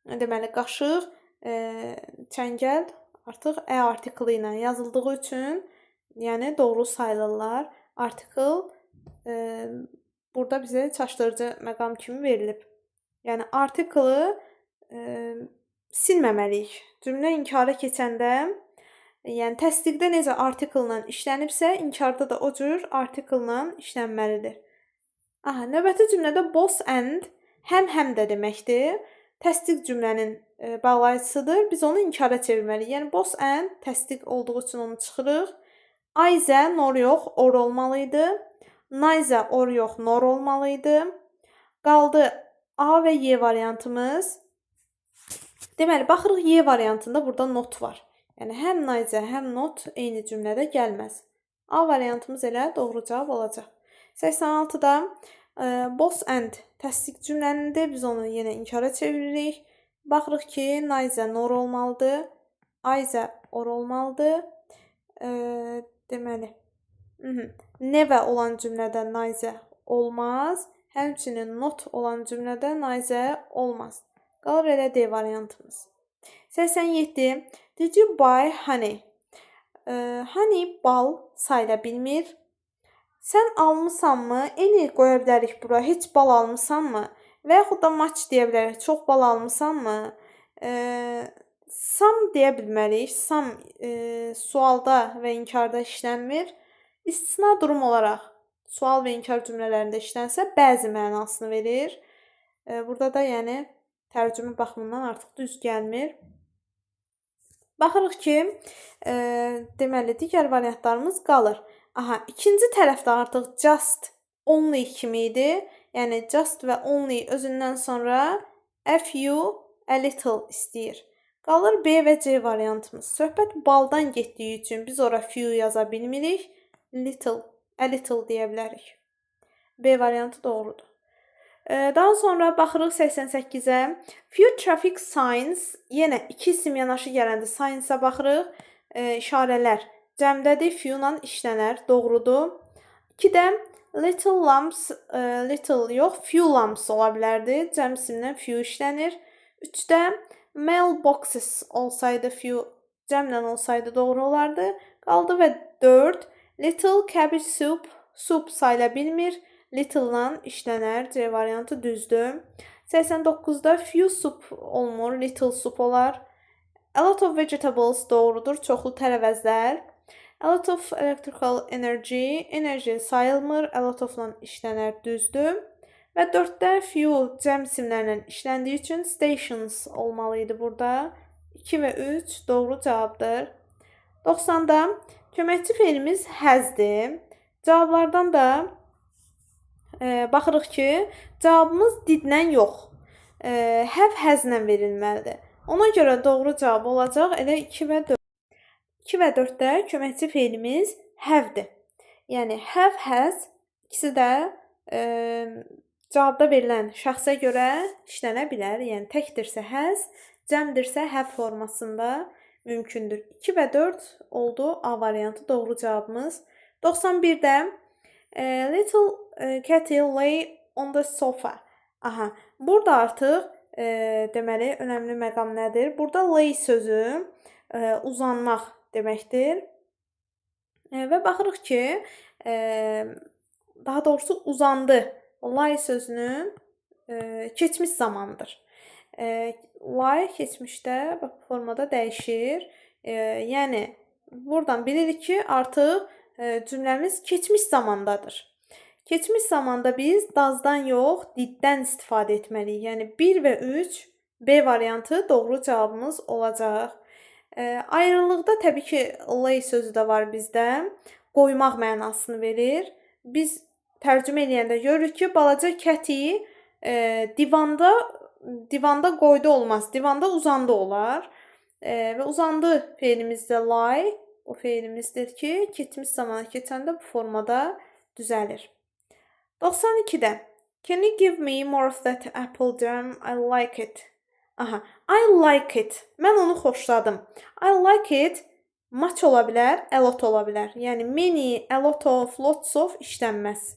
deməli, qaşıq, çəngəl artıq ə artiklı ilə yazıldığı üçün, yəni doğru sayılırlar. Article burada bizə çaşdırıcı məqam kimi verilib. Yəni artiklı silməməliyik. Cümlə inkara keçəndə, yəni təsdiqdə necə artiklla işlənibsə, inkarda da o cür artiklla işlənməlidir. Növbəti cümlədə both and həm də deməkdir. Təsdiq cümlənin bağlayıcısıdır. Biz onu inkara çevirməliyik. Yəni both and təsdiq olduğu üçün onu çıxırıq. Either nor yox, or olmalıydı. Neither or yox, nor olmalıydı. Qaldı A və Y variantımız. Deməli, baxırıq Y variantında burada not var. Yəni həm neither, həm not eyni cümlədə gəlməz. A variantımız elə doğru cavab olacaq. 86-da both and təsdiq cümlənidir. Biz onu yenə inkara çeviririk. Baxırıq ki, neither nor olmalıdır. Either or olmalıdır. Deməli, never olan cümlədə neither olmaz. Həmçinin not olan cümlədə neither olmaz. Qalır elə D variantımız. 87. Did you buy honey? Honey bal sayıla bilmir. Sən almısanmı? Eli qoya bilərik bura. Heç bal almısanmı? Və yaxud da much deyə bilərik. Çox bal almısanmı? Some deyə bilmərik. Some sualda və inkarda işlənmir. İstisna durum olaraq sual və inkar cümlələrində işlənsə bəzi mənasını verir. Burada da yəni tərcümə baxımından artıq düz gəlmir. Baxırıq ki, deməli, digər variantlarımız qalır. İkinci tərəfdə artıq just, only kimi idi. Yəni, just və only özündən sonra a few, a little istəyir. Qalır B və C variantımız. Söhbət baldan getdiyi üçün biz ora few yaza bilmirik. A little deyə bilərik. B variantı doğrudur. Daha sonra baxırıq 88-ə. Few traffic signs, yenə iki isim yanaşı gələndə signs-a baxırıq. İşarələr cəmdədir, few-la işlənər, doğrudur. 2-də little lamps, little yox, few lamps ola bilərdi. Cəm isimlə few işlənir. 3-də mailboxes olsaydı, few cəmlə olsaydı doğru olardı. Qaldı və 4. Little cabbage soup, soup sayıla bilmir. Little-la işlənər. C variantı düzdür. 89-da few soup olmur. Little soup olar. A lot of vegetables doğrudur. Çoxlu tərəvəzlər. A lot of electrical energy. Enerji sayılmır. A lot of-la işlənər. Düzdür. Və 4-də few cəm isimlərlə işləndiyi üçün stations olmalıydı burada. 2 və 3 doğru cavabdır. 90-da köməkçi fe'limiz has'dir. Cavablardan da baxırıq ki, cavabımız didlə yox, have has'lə verilməlidir. Ona görə doğru cavab olacaq elə 2 və 4. 2 və 4-də köməkçi feilimiz have-dir. Yəni have, has ikisi də cavabda verilən şəxsə görə işlənə bilər. Yəni təkdirsə has, cəmdirsə have formasında mümkündür. 2 və 4 oldu A variantı doğru cavabımız. 91-də little Katy lay on the sofa. Aha, burada artıq deməli önəmli məqam nədir? Burada lay sözü uzanmaq deməkdir. Və baxırıq ki, daha doğrusu uzandı. Lay sözünün keçmiş zamanıdır. Lay keçmişdə bax formada dəyişir. Yəni buradan bilirik ki, artıq cümləmiz keçmiş zamandadır. Keçmiş zamanda biz does'dan yox, did'dən istifadə etməliyik. Yəni 1 və 3 B variantı doğru cavabımız olacaq. Ayrılıqda təbii ki, lay sözü də var bizdə. Qoymaq mənasını verir. Biz tərcümə edəndə görürük ki, balaca Katy divanda qoydu olmaz. Divanda uzandı olar. Və uzandı fe'ilimizdə lay o fe'ilimizdir ki, keçmiş zamana keçəndə bu formada düzəlir. 92-də Can you give me more of that apple jam? I like it. Aha, I like it. Mən onu xoşladım. I like it much ola bilər, a lot ola bilər. Yəni many, a lot of, lots of işlənməz.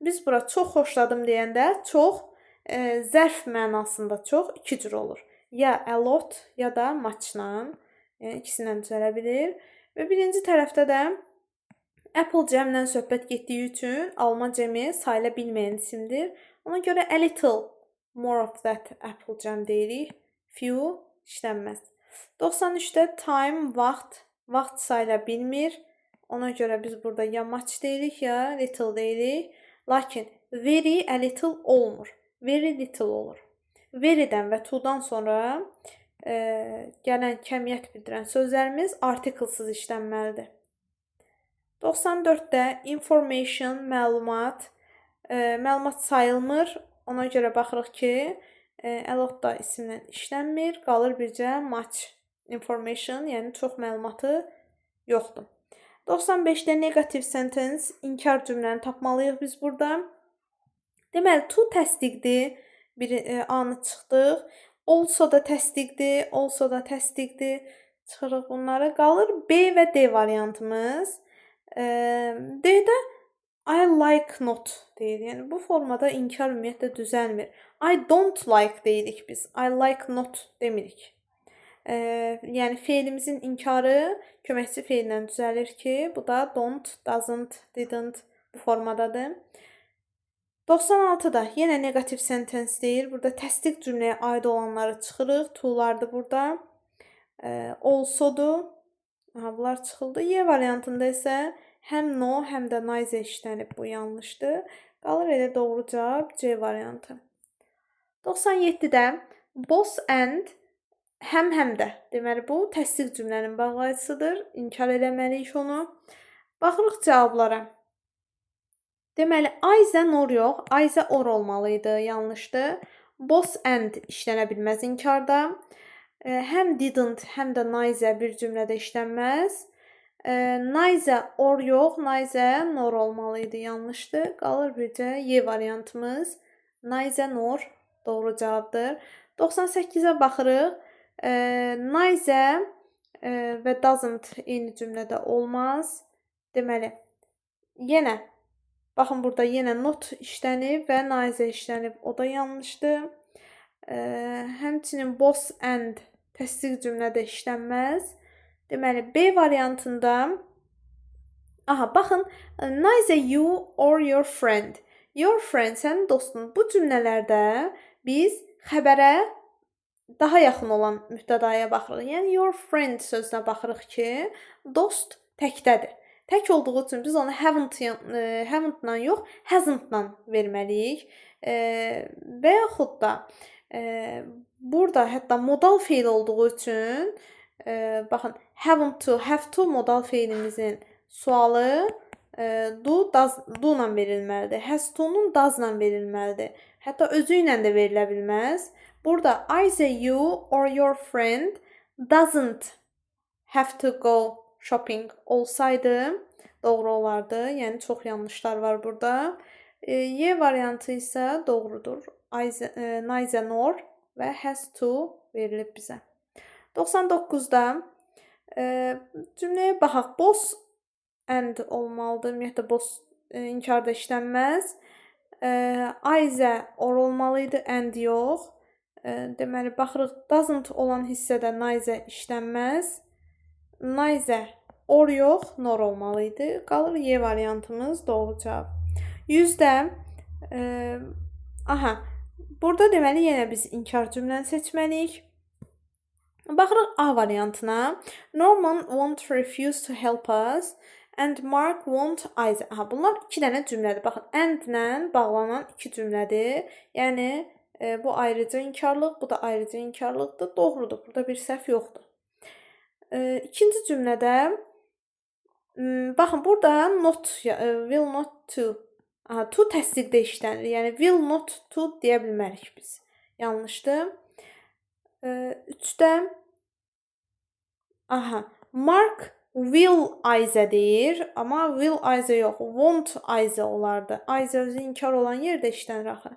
Biz bura çox xoşladım deyəndə çox zərf mənasında çox iki cür olur. Ya a lot ya da much-la, yəni ikisindən düzələ bilir. Və birinci tərəfdə də apple jam-dən söhbət getdiyi üçün alma cemi sayıla bilməyən isimdir. Ona görə a little more of that apple jam deyirik. Few işlənməz. 93-də time, vaxt sayıla bilmir. Ona görə biz burada ya much deyirik ya little deyirik. Lakin very a little olmur. Very little olur. Very'dən və to-dan sonra gələn kəmiyyət bildirən sözlərimiz artiklesız işlənməlidir. 94-də information, məlumat, məlumat sayılmır. Ona görə baxırıq ki, a lot da isimlə işlənmir. Qalır bircə much information, yəni çox məlumatı yoxdur. 95-də negative sentence, inkar cümləni tapmalıyıq biz burada. Deməli, to təsdiqdir. Bir anı çıxdıq. Also da təsdiqdir. Also da təsdiqdir. Çıxırıq bunları. Qalır B və D variantımız. D-də I like not deyir. Yəni bu formada inkar ümumiyyətlə düzəlmir. I don't like deyirik biz. I like not demirik. Yəni fe'ilimizin inkarı köməkçi fe'illə düzəlir ki, bu da don't, doesn't, didn't bu formadadır. 96-da yenə negative sentence deyir. Burada təsdiq cümləyə aid olanları çıxırıq. To-lardır burada. Also-dur. Bunlar çıxıldı. Y variantında isə həm no, həm də neither işlənib. Bu yanlışdır. Qalır elə doğru cavab C variantı. 97-də both and həm də. Deməli, bu təsdiq cümlənin bağlayıcısıdır. İnkar eləməliyik onu. Baxırıq cavablara. Deməli, either nor yox, either or olmalıydı. Yanlışdır. Both and işlənə bilməz inkarda. Həm didn't, həm də neither bir cümlədə işlənməz. Neither or yox, neither nor olmalıydı. Yanlışdır. Qalır bircə Y variantımız. Neither nor doğru cavabdır. 98-ə baxırıq. Neither və doesn't eyni cümlədə olmaz. Deməli, yenə baxın burada yenə not işlənib və neither işlənib. O da yanlışdır. Həmçinin both and təsdiq cümlədə işlənməz. Deməli, B variantında baxın, neither you or your friend. Your friend, sənin dostun. Bu cümlələrdə biz xəbərə daha yaxın olan mübtədaya baxırıq. Yəni, your friend sözünə baxırıq ki, dost təkdədir. Tək olduğu üçün biz onu haven't-la yox, hasn't-la verməliyik. Və yaxud da burada hətta modal feil olduğu üçün baxın, have to modal feilimizin sualı do-la verilməlidir. Has to-nun does-la verilməlidir. Hətta özü ilə də verilə bilməz. Burada either you or your friend doesn't have to go shopping olsaydı doğru olardı. Yəni çox yanlışlar var burada. Y variantı isə doğrudur. Neither nor və has to verilib bizə. 99-da cümləyə baxaq. Both and olmalıdır. Ümumiyyətlə both inkarda işlənməz. Either or olmalıydı, and yox. Deməli, baxırıq, doesn't olan hissədə neither işlənməz. Neither or yox, nor olmalıydı. Qalır Y variantımız doğru cavab. 100-də burada deməli yenə biz inkar cümləni seçməliyik. Baxırıq A variantına. Norman won't refuse to help us and Mark won't either. Bunlar 2 dənə cümlədir. Baxın, and-lə bağlanan 2 cümlədir. Yəni bu ayrıca inkarlıq, bu da ayrıca inkarlıqdır. Doğrudur. Burada bir səhv yoxdur. İkinci cümlədə baxın, burada not will not to. To təsdiqdə işlənir. Yəni will not to deyə bilmərik biz. Yanlışdır. 3-də Mark will either deyir, amma will either yox, won't either olardı. Either özü inkar olan yerdə işlənir axı.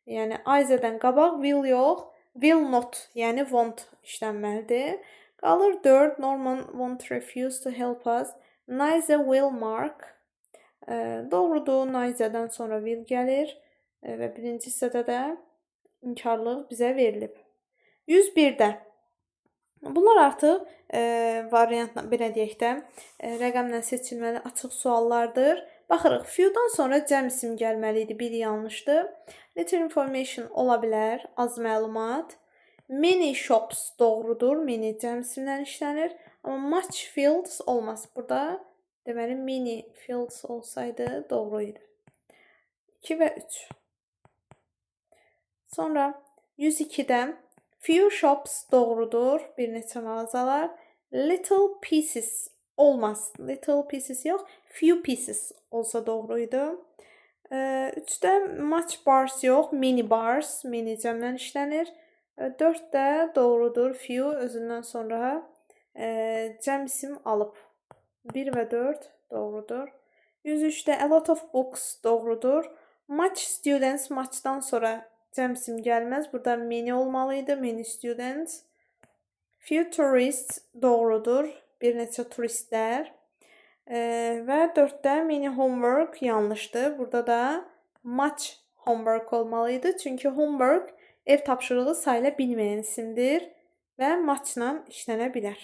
Yəni either-dən qabaq will yox, will not, yəni won't işlənməlidir. Qalır 4. Norman won't refuse to help us. Neither will Mark. Doğrudur, neither-dən sonra will gəlir və birinci hissədə də inkarlıq bizə verilib. 101-də. Bunlar artıq variantla, belə deyək də, rəqəmlə seçilməli açıq suallardır. Baxırıq, few-dan sonra cəm isim gəlməli idi, biri yanlışdır. Little information ola bilər, az məlumat. Many shops doğrudur, many cəm isimlə işlənir. Amma much fields olmaz. Burada deməli many fields olsaydı doğru idi. 2 və 3. Sonra 102-də few shops doğrudur, bir neçə mağazalar. Little pieces olmaz. Little pieces yox, few pieces olsa doğruydu. 3-də much bars yox, many bars, many cəmdən işlənir. 4-də doğrudur, few özündən sonra cəm isim alıb. 1 və 4 doğrudur. 103-də a lot of books doğrudur. Much students, muchdan sonra cəm isim gəlməz. Burada many olmalıydı, many students. Few tourists doğrudur, bir neçə turistlər. Və 4-də many homework yanlışdır. Burada da much homework olmalıydı. Çünki homework ev tapşırığı sayıla bilməyən isimdir və muchla işlənə bilər.